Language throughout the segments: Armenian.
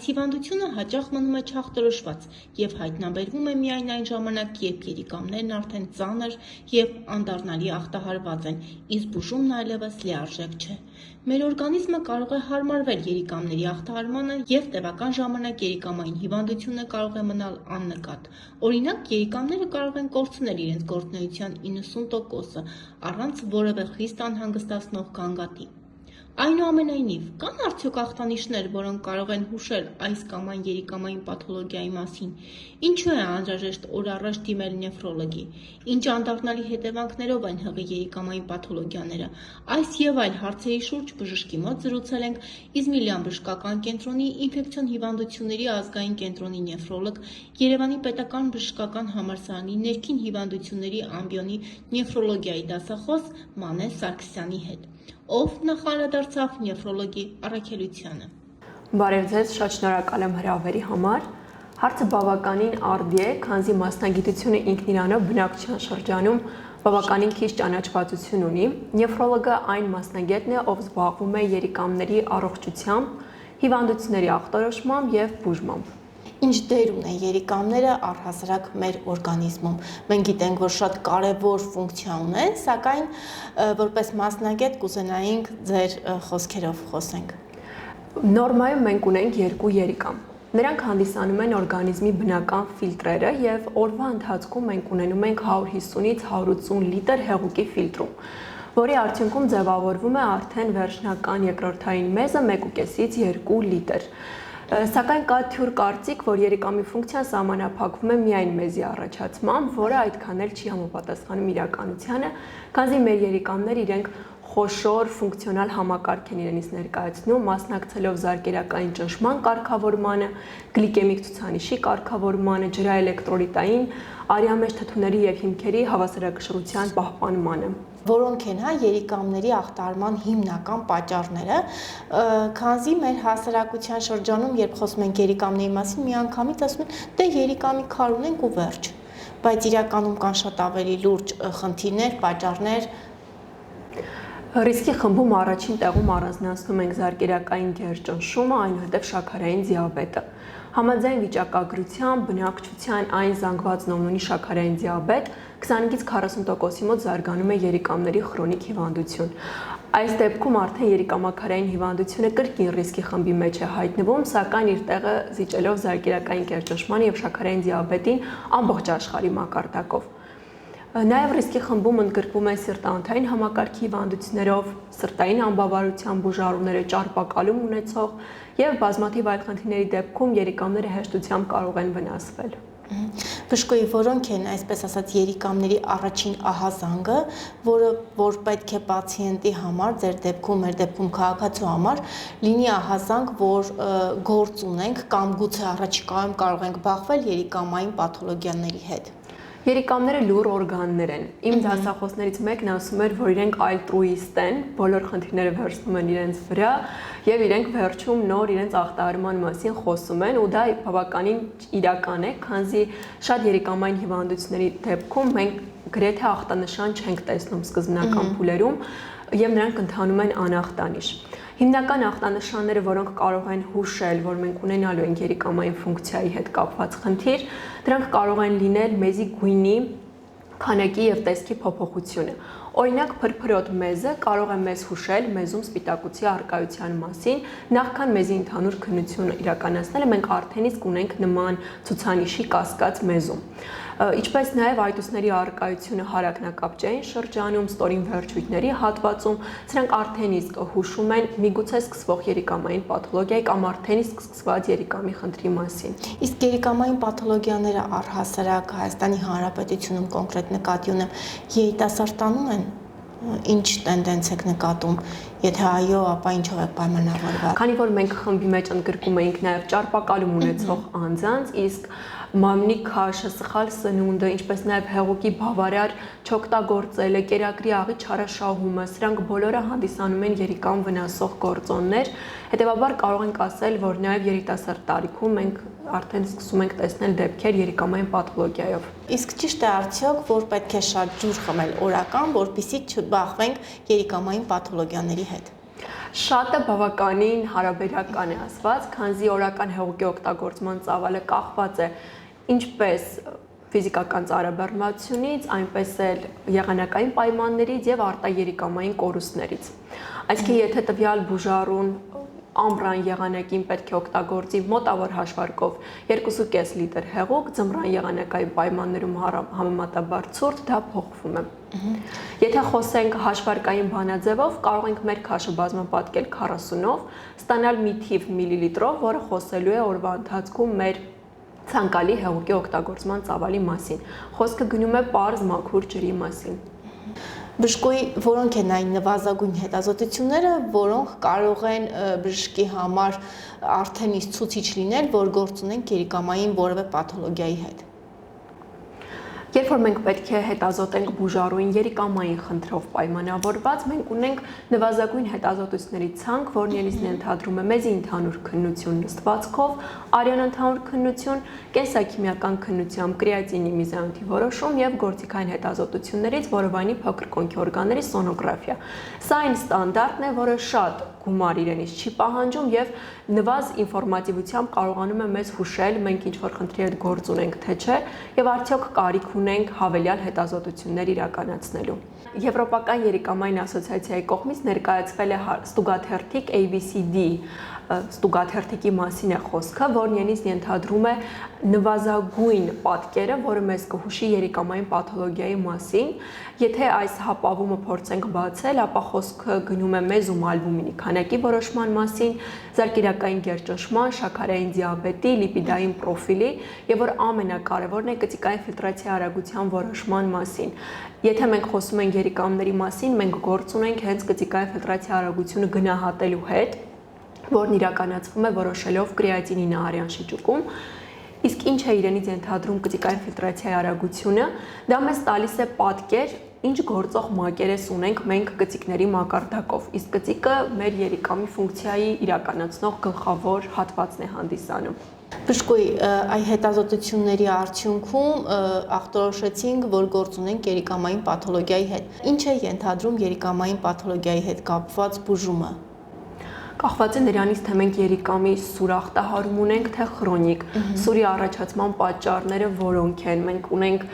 Այս հիվանդությունը հաճախ մնում է չախտորոշված և հայտնաբերվում է միայն այն ժամանակ, երբ երիկամներն արդեն ծանր և անդառնալի ախտահարված են, իսկ բուժումն այլևս լիարժեք չէ։ Մեր օրգանիզմը կարող է հարմարվել երիկամների ախտահարմանը և տևական ժամանակ երիկամային հիվանդությունը կարող է մնալ աննկատ։ Օրինակ, երիկամները կարող են կորցնել իրենց գործունեության 90%-ը առանց որևէ խիստ անհանգստացնող գանգատի։ Այնուամենայնիվ, կան արդյոք ախտանիշներ, որոնք կարող են հուշել այս կամ այն երիկամային պաթոլոգիայի մասին։ Ինչու է անհրաժեշտ օր առաջ դիմել նեֆրոլոգի։ Ինչ անդառնալի հետևանքներով են հղի երիկամային պաթոլոգիաները։ Այս և այլ հարցերի շուրջ բժշկի մոտ զրուցել ենք Իզմիլյան բժշկական կենտրոնի ինֆեկցիոն հիվանդությունների ազգային կենտրոնի նեֆրոլոգ, Երևանի պետական բժշկական համալսարանի ներքին հիվանդությունների ամբիոնի նեֆրոլոգիայի դասախոս Մանե Սարգսյանի հետ, ով նախանդրդավ նեֆրոլոգի առաքելությանը։ Բարև ձեզ, շատ շնորհակալ եմ հրավերի համար։ Հարցը բավականին արդի է, քանզի մասնագիտությունը ինքն իրանով բնակչության շրջանում բավականին քիչ ճանաչվածություն ունի։ Նեֆրոլոգը այն մասնագետն է, ով զբաղվում է երիկամների առողջությամբ, հիվանդությունների ախտորոշմամբ և բուժմամբ։ Ինչ դեր ունեն երիկամները առհասարակ մեր օրգանիզմում։ Մենք գիտենք, որ շատ կարևոր ֆունկցիա ունեն, սակայն որպես մասնագետ կուզենայինք ձեր խոսքերով խոսենք։ Նորմայում մենք ունենք երկու երիկամ։ Նրանք հանդիսանում են օրգանիզմի բնական ֆիլտրերը և օրվա ընթացքում մենք ունենում ենք 150-ից 180 լիտր հեղուկի ֆիլտրում, որի արդյունքում ձևավորվում է արդեն վերջնական երկրորդային մեզը 1,5-ից 2 լիտր։ Սակայն կա թյուր կարծիք, որ երիկամի ֆունկցիան սահմանափակվում է միայն մեզի առաջացմամբ, որը այդքան էլ չի համապատասխանում իրականությանը, քանզի մեր երիկամները իրենք խոշոր ֆունկցիոնալ համակարգ են իրենից ներկայացնում, մասնակցելով զարկերակային ճնշման կարգավորմանը, գլիկեմիկ ցուցանիշի կարգավորմանը, ջրաէլեկտրոլիտային, արյամեջ թթուների և հիմքերի հավասարակշռության պահպանմանը։ Որոնք են երիկամների ախտահարման հիմնական պատճառները, քանզի մեր հասարակության շրջանում, երբ խոսում ենք երիկամների մասին, միանգամից ասում են, դե երիկամի քար ունենք ու վերջ, բայց իրականում կան շատ ավելի լուրջ խնդիրներ, պատճառներ։ Ռիսկի խմբում առաջին տեղում առանձնացնում ենք զարկերակային գերճնշումը, այնուհետև շաքարային դիաբետը։ Համաձայն վիճակագրության, բնակչության այն զանգվածն, ով ունի շաքարային դիաբետ, 25-ից 40%-ի մոտ զարգանում է երիկամների խրոնիկ հիվանդություն։ Այս դեպքում արդեն երիկամաքարային հիվանդությունը կրկին ռիսկի խմբի մեջ է հայտնվում, սակայն իր տեղը զիջելով զարկերակային գերճնշման և շաքարային դիաբետին ամբողջ աշխարհի մակարդակով։ Նաև ռիսկի խմբում ընդգրկվում են սրտանոթային համակարգի հիվանդություններով, սրտային անբավարարության բուժառուները, ճարպակալում ունեցող և բազմաթիվ այլ խնդիրների դեպքում երիկամները հեշտությամբ կարող են վնասվել։ Բժշկուհի, որոնք են, այսպես ասած, երիկամների առաջին ահազանգը, որ պետք է պացիենտի համար, ձեր դեպքում, մեր դեպքում քաղաքացու համար, լինի ահազանգ, որ գործ ունենք կամ գուցե առաջիկայում կարող ենք բախվել երիկամային պաթոլոգիաների հետ։ Երիկամները լուռ օրգաններ են։ Իմ դասախոսներից մեկն ասում էր, որ իրենք այլտրուիստ են, բոլոր խնդիրները վերցնում են իրենց վրա և իրենք վերջում նոր իրենց ախտահարման մասին խոսում են, ու դա բավականին իրական է, քանզի շատ երիկամային հիվանդությունների դեպքում մենք գրեթե ախտանշան չենք տեսնում սկզբնական փուլերում և նրանք ընթանում են անախտանիշ։ Հիմնական ախտանշանները, որոնք կարող են հուշել, որ մենք ունենալու ենք երիկամային ֆունկցիայի հետ կապված խնդիր, դրանք կարող են լինել մեզի գույնի, քանակի և տեսքի փոփոխությունը։ Օրինակ, փրփրոտ մեզը կարող է մեզ հուշել մեզում սպիտակուցի առկայության մասին, նախքան մեզի ընդհանուր քննություն իրականացնելը մենք արդեն իսկ ունենք նման ցուցանիշի կասկած մեզում։ Ինչպես նաև այտուսների առկայությունը հարակնակապճային շրջանում, ստորին վերջույթների հատվածում, սրանք արդեն իսկ հուշում են միգուցե սկսվող երիկամային պաթոլոգիայի կամ արդեն իսկ սկսված երիկամի խնդրի մասին։ Իսկ երիկամային պաթոլոգիաները առհասարակ Հայաստանի Հանրապետությունում կոնկրետ նկատի ունեմ, երիտասարդանում են, ինչ տենդենց եք նկատում, եթե այո, ապա ինչով եք պայմանավորված։ Քանի որ մենք խմբի մեջ ընդգրկում էինք նաև ճարպակալում ունեցող անձանց, իսկ մամնի քաշը, սխալ սնունդը, ինչպես նաև հեղուկի բավարար չօգտագործելը, կերակրի աղի չարաշահումը, սրանք բոլորը հանդիսանում են երիկամ վնասող գործոններ, հետևաբար կարող ենք ասել, որ նաև երիտասարդ տարիքում մենք արդեն սկսում ենք տեսնել դեպքեր երիկամային պաթոլոգիայով։ Իսկ ճիշտ է արդյոք, որ պետք է շատ ջուր խմել օրական, որպեսզի չբախվենք երիկամային պաթոլոգիաների հետ։ Շատը բավականին հարաբերական է ասված, քանզի օրական հեղուկի օգտագործման ծավալը կախված է ինչպես ֆիզիկական ծառաբեռնվածությունից, այնպես էլ եղանակային պայմաններից եւ արտաերիկամային կորուստներից։ Այսինքն, եթե տվյալ բուժառուն ամռան եղանակին պետք է օգտագործի մոտավոր հաշվարկով 2.5 լիտր հեղուկ, ձմռան եղանակային պայմաններում համեմատաբար ցուրտ դա փոխվում է։ Եթե խոսենք հաշվարկային բանաձևով, կարող ենք մեր քաշը բազմապատկել 40-ով, ստանալ մի թիվ միլիլիտրով, որը խոսելու է օրվա ընթացքում մեր ցանկալի հեղուկի օգտագործման ծավալի մասին։ Խոսքը գնում է պարզ մաքուր ջրի մասին։ Բժշկուի որոնք են այն նվազագույն հետազոտությունները, որոնք կարող են բժշկի համար արդեն իսկ ցուցիչ լինել, որ գործ ունենք երիկամային որևէ պաթոլոգիայի հետ։ Երբ որ մենք պետք է հետազոտենք բուժառուին երիկամային խնդրով պայմանավորված, մենք ունենք նվազագույն հետազոտությունների ցանկ, որն ելույթն ընդհանրում է մեզի ընդհանուր քննություն նստվածքով, արյան ընդհանուր քննություն, կենսաքիմիական քննությամբ կրեատինի միզայունթի որոշում եւ գործիքային հետազոտություններից որովայնի փոքր կոնքի օրգանների սոնոգրաֆիա։ Սա այն ստանդարտն է, որը շատ գումար իրենից չի պահանջում եւ նվազ ինֆորմատիվությամբ կարողանում է մեզ հուշել մենք ինչ որ խնդրի հետ գործ ունենք թե չէ եւ արդյոք կարիք ունենք հավելյալ հետազոտություններ իրականացնելու։ Եվրոպական երիկամային ասոցիացիայի կողմից ներկայացվել է ստուգաթերթիկ ABCD ստուգաթերթիկի մասին է խոսքը, որն ելից ենթադրում է նվազագույն պատկերը, որը մեզ կհուշի երիկամային պաթոլոգիայի մասին։ Եթե այս հապավումը փորձենք բացել, ապա խոսքը գնում է մեզում ալբումինի քանակի որոշման մասին, զարկերակային գերճնշման, շաքարային դիաբետի, լիպիդային պրոֆիլի եւ որ ամենակարևորն է կծիկային ֆիլտրացիայի արագության որոշման մասին։ Եթե մենք խոսում ենք երիկամների մասին, մենք գործ ունենք հենց կծիկային ֆիլտրացիայի արագությունը գնահատելու հետ, որն իրականացվում է որոշելով կրեատինի նահարյան շիճուկում, իսկ ինչ է իրենից ենթադրում կծիկային ֆիլտրացիայի արագությունը, դա մեզ տալիս է պատկեր, ինչ գործող մակերես ունենք մենք կծիկների մակարդակով, իսկ կծիկը մեր երիկամի ֆունկցիայի իրականացնող գլխավոր հատվածն է հանդիսանում։ Բժշկուի այ հետազոտությունների արդյունքում ախտորոշեցինք, որ գործ ունենք երիկամային պաթոլոգիայի հետ։ Ինչ է ենթադրում երիկամային պաթոլոգիայի հետ կապված բուժումը։ Կախված է նրանից, թե մենք երիկամի սուր ախտահարում ունենք, թե քրոնիկ։ Սուրի առաջացման պատճառները որոնք են։ Մենք ունենք,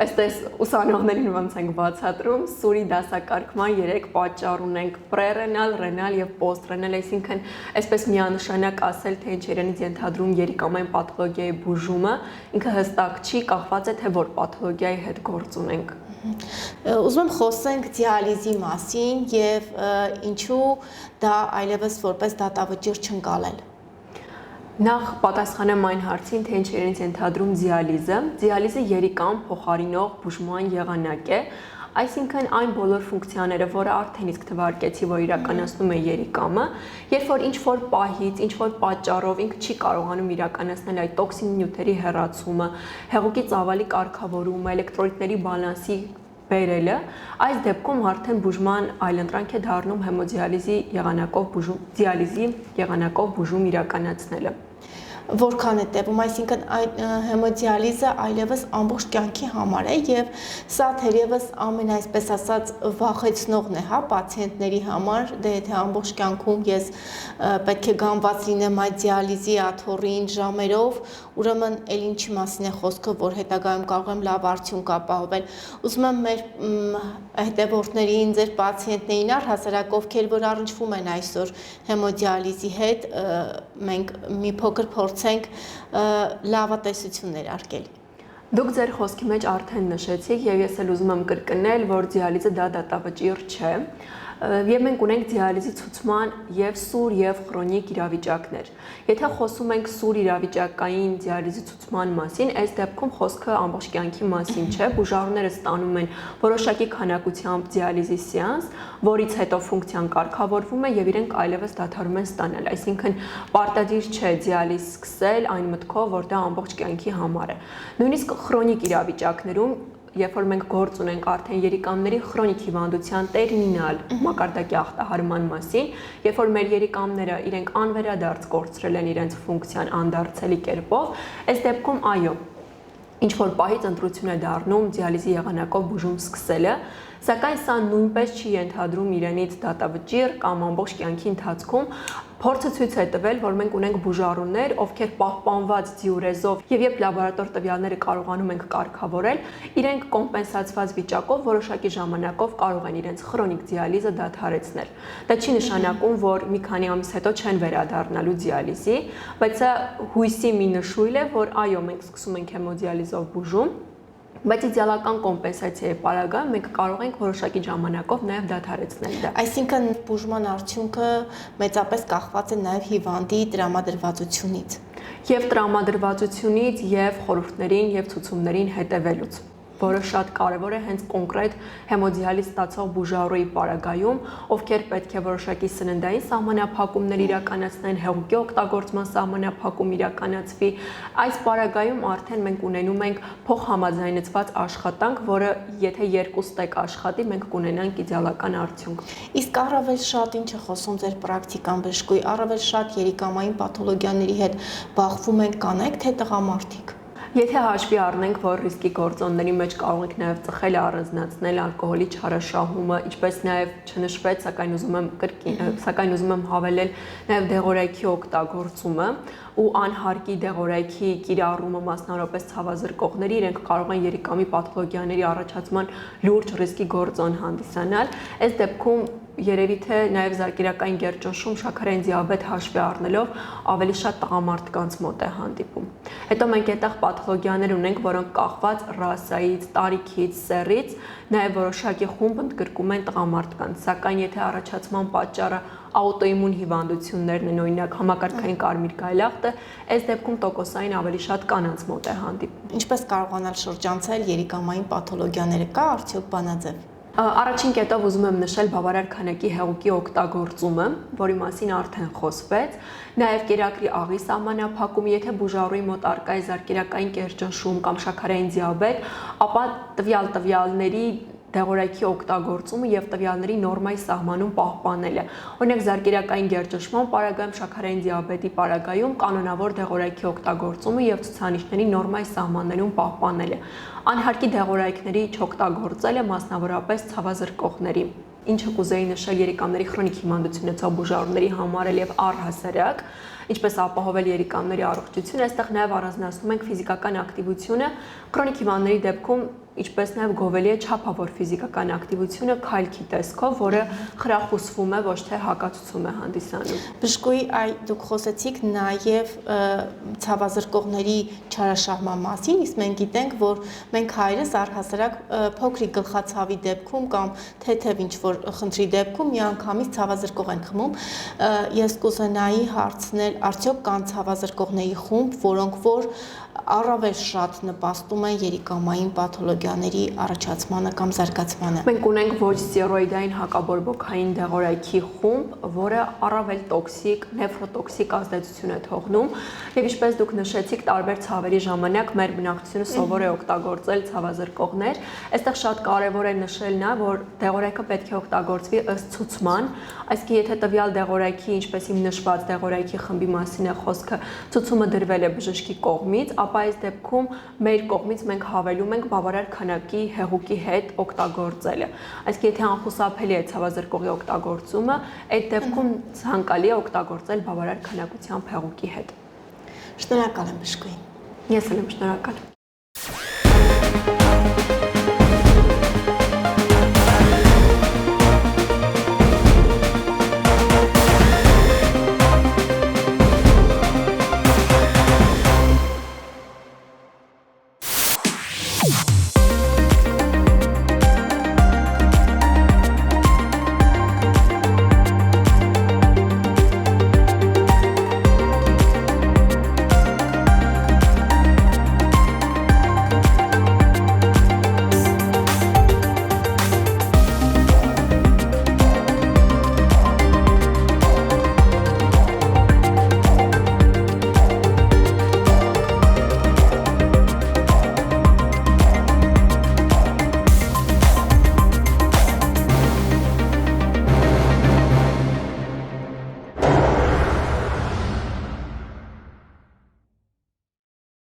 այսպես ուսանողներին ոնց ենք բացատրում, սուրի դասակարգման 3 պատճառ ունենք՝ պրերենալ, ռենալ եւ պոստռենալ, այսինքն այսպես միանշանակ ասել, թե ինչ իրենից ենթադրում երիկամային պաթոլոգիայի բուժումը, ինքը հստակ չի, կախված է թե որ պաթոլոգիայի հետ գործ ունենք։ Ուզում եմ խոսենք դիալիզի մասին եւ ինչու դա այլևս որպես դատավճիռ չընկալել։ Նախ պատասխանեմ այն հարցին, թե ինչ իրենից ենթադրում դիալիզը։ Դիալիզը երիկամ փոխարինող բուժման եղանակ է, այսինքն այն բոլոր ֆունկցիաները, որը արդեն իսկ թվարկեցի, որ իրականացնում է երիկամը, երբ որ ինչ-որ պահից, ինչ-որ պատճառով ինքը չի կարողանում իրականացնել այդ տոքսին նյութերի հեռացումը, հեղուկի ծավալի կարգավորումը, էլեկտրոլիտների բալանսի բերելը, այս դեպքում արդեն բուժման այլընտրանք է դառնում հեմոդիալիզի եղանակով բուժում իրականացնելը։ Որքան է տևում, այսինքն այդ հեմոդիալիզը այլևս ամբողջ կյանքի համար է եւ սա թերևս ամեն այսպես ասած վախեցնողն է, հա, պացիենտների համար, դե եթե ամբողջ կյանքում ես պետք է գանված լինեմ այդ դիալիզի աթոռին ժամերով, ուրեմն էլ ինչի մասին է խոսքը, որ հետագայում կարող եմ լավ արդյունք ապահովել։ Ուզում եմ մեր հետևորդներին, ձեր պացիենտներին առհասարակ ովքեր որ առնչվում են այսօր հեմոդիալիզի հետ, մենք մի փոքր փորձենք լավատեսություն ներարկել։ Դուք ձեր խոսքի մեջ արդեն նշեցիք եւ ես էլ ուզում եմ կրկնել, որ դիալիզը դա դատավճիռ չէ։ Եվ մենք ունենք դիալիզի ցուցման եւ սուր եւ քրոնիկ իրավիճակներ։ Եթե խոսում ենք սուր իրավիճակային դիալիզի ցուցման մասին, այս դեպքում խոսքը ամբողջ կյանքի մասին չէ, բուժառուները ստանում են որոշակի քանակությամբ դիալիզի սեանս, որից հետո ֆունկցիան կարգավորվում է եւ իրենք այլևս դադարում են ստանալ, այսինքն պարտադիր չէ դիալիզ սկսել այն մտքով, որ դա ամբողջ կյանքի համար է։ Նույնիսկ քրոնիկ իրավիճակներում երբ որ մենք գործ ունենք արդեն երիկամների քրոնիկ հիվանդության տերմինալ մակարդակի ախտահարման մասին, երբ որ մեր երիկամները իրենք անվերադարձ կորցրել են իրենց ֆունկցիան անդարձելի կերպով, այս դեպքում այո, ինչ որ պահից ընտրություն է դառնում դիալիզի եղանակով բուժում սկսելը, Սակայն սա նույնպես չի ենթադրում իրենից դատավճիռ կամ ամբողջ կյանքի ընթացքում փորձը ցույց է տվել, որ մենք ունենք բուժառուներ, ովքեր պահպանված դիուրեզով եւ երբ լաբորատոր տվյալները կարողանում ենք կարգավորել, իրենք կոմպենսացված վիճակով որոշակի ժամանակով կարող են իրենց քրոնիկ դիալիզը դադարեցնել։ Դա չի նշանակում, որ մի քանի ամիս հետո չեն վերադառնալու դիալիզի, բայց սա հույսի մի նշույլ է, որ այո, մենք սկսում ենք հեմոդիալիզով բուժում, բայց իդեալական կոմպենսացիայի պարագայում մենք կարող ենք որոշակի ժամանակով նաև դադարեցնել դա։ Այսինքն բուժման արդյունքը մեծապես կախված է նաև հիվանդի տրամադրվածությունից։ Եվ տրամադրվածությունից, եւ խորհուրդներին, եւ ցուցումներին հետևելուց, որը շատ կարևոր է հենց կոնկրետ հեմոդիալիզ ստացող բուժառուի պարագայում, ովքեր պետք է որոշակի սննդային սահմանափակումներ իրականացնեն, հեղուկի օգտագործման սահմանափակում իրականացվի։ Այս պարագայում արդեն մենք ունենում ենք փոխհամաձայնեցված աշխատանք, որը եթե 2 ստեկ աշխատի, մենք կունենանք իդեալական արդյունք։ Իսկ առավել շատ ինչ է խոսում ձեր պրակտիկան բժշկուի, առավել շատ երիկամային պաթոլոգիաների հետ բախվում են կանայք թե տղամարդիկ։ Եթե հաշվի առնենք, որ ռիսկի գործոնների մեջ կարող ենք նաև ծխելը առանձնացնել, ալկոհոլի չարաշահումը, ինչպես նաև չնշվեց, սակայն ուզում եմ հավելել նաև դեղորայքի օգտագործումը ու անհարկի դեղորայքի կիրառումը մասնավորապես ցավազրկողների, իրենք կարող են երիկամի պաթոլոգիաների առաջացման լուրջ ռիսկի գործոն հանդիսանալ։ Այս դեպքում երևի թե նաև զարկերակային գերճնշում, շաքարային դիաբետ հաշվի առնելով ավելի շատ տղամարդկանց մոտ է հանդիպում։ Հետո մենք այդտեղ պաթոլոգիաներ ունենք, որոնք կախված ռասայից, տարիքից, սեռից, նաև որոշակի խումբ ընդգրկում են տղամարդկանց, սակայն եթե առաջացման պատճառը աուտոիմուն հիվանդություններն են, օրինակ համակարգային կարմիր գայլախտը, այս դեպքում տոկոսային ավելի շատ կանանց մոտ է հանդիպում։ Ինչպես կարողանալ շրջանցել երիկամային պաթոլոգիաները, կա արդյոք բանաձև։ Առաջին կետով ուզում եմ նշել բավարար քանակի հեղուկի օգտագործումը, որի մասին արդեն խոսվեց, նաև կերակրի աղի սահմանափակում, եթե բուժառուի մոտ առկա է զարկերակային կերճնշում կամ շաքարային դիաբետ, ապա տվյալների դեղորայքի օգտագործումը եւ տվյալների նորմայի սահմանում պահպանելը։ Օրինակ զարկերակային գերճնշման պարագայում, շաքարային դիաբետի պարագայում կանոնավոր դեղորայքի օգտագործումը եւ ցուցանիշների նորմայի սահմաններում պահպանելը։ Անհարկի դեղորայքների չօգտագործելը մասնավորապես ցավազրկողների, ինչը կուզեի նշել երիկամների քրոնիկ հիվանդություն ունեցող բուժառուների համար եւ առհասարակ, ինչպես ապահովել երիկամների առողջությունը, այստեղ նաև առանձնացնում ենք ֆիզիկական ակտիվությունը, քրոնիկ հիվանդների դեպքում ինչպես նաև գովելի է չափավոր ֆիզիկական ակտիվությունը քայլքի տեսքով, որը խրախուսվում է, ոչ թե հակացում է հանդիսանում։ Բժշկուի դուք խոսեցիք նաև ցավազրկողների չարաշահման մասին, իսկ մենք գիտենք, որ մենք հայերս առհասարակ փոքրիկ գլխացավի դեպքում կամ թեթև ինչ-որ խնդրի դեպքում միանգամից ցավազրկող ենք խմում։ Ես կուզենայի հարցնել, արդյոք կան ցավազրկողների խումբ, որոնք որ առավել շատ նպաստում են երիկամային պաթոլոգիաների առաջացմանը կամ զարգացմանը։ Մենք ունենք ոչ ստերոիդային հակաբորբոքային դեղորայքի խումբ, որը առավել տոքսիկ, նեֆրոտոքսիկ ազդեցություն է թողնում, եւ ինչպես դուք նշեցիք, տարբեր ցավերի ժամանակ մեր բնակչությունը սովոր է օգտագործել ցավազրկողներ։ Այստեղ շատ կարեւոր է նշել նա, որ դեղորայքը պետք է օգտագործվի ըստ ցուցման, այսինքն եթե տվյալ դեղորայքի, ինչպես իմ նշված դեղորայքի խմբի մասին է խոսքը, ցուցումը դրվել է բժշկի կողմից, ապա այս դեպքում մեր կողմից մենք հավելում ենք բավարար քանակի հեղուկի հետ օգտագործելը։ Այսինքն եթե անխուսափելի է ցավազրկողի օգտագործումը, այդ դեպքում ցանկալի է օգտագործել բավարար քանակությամբ հեղուկի հետ։ Շնորհակալ եմ բժշկուի։ Ես էլ եմ շնորհակալ։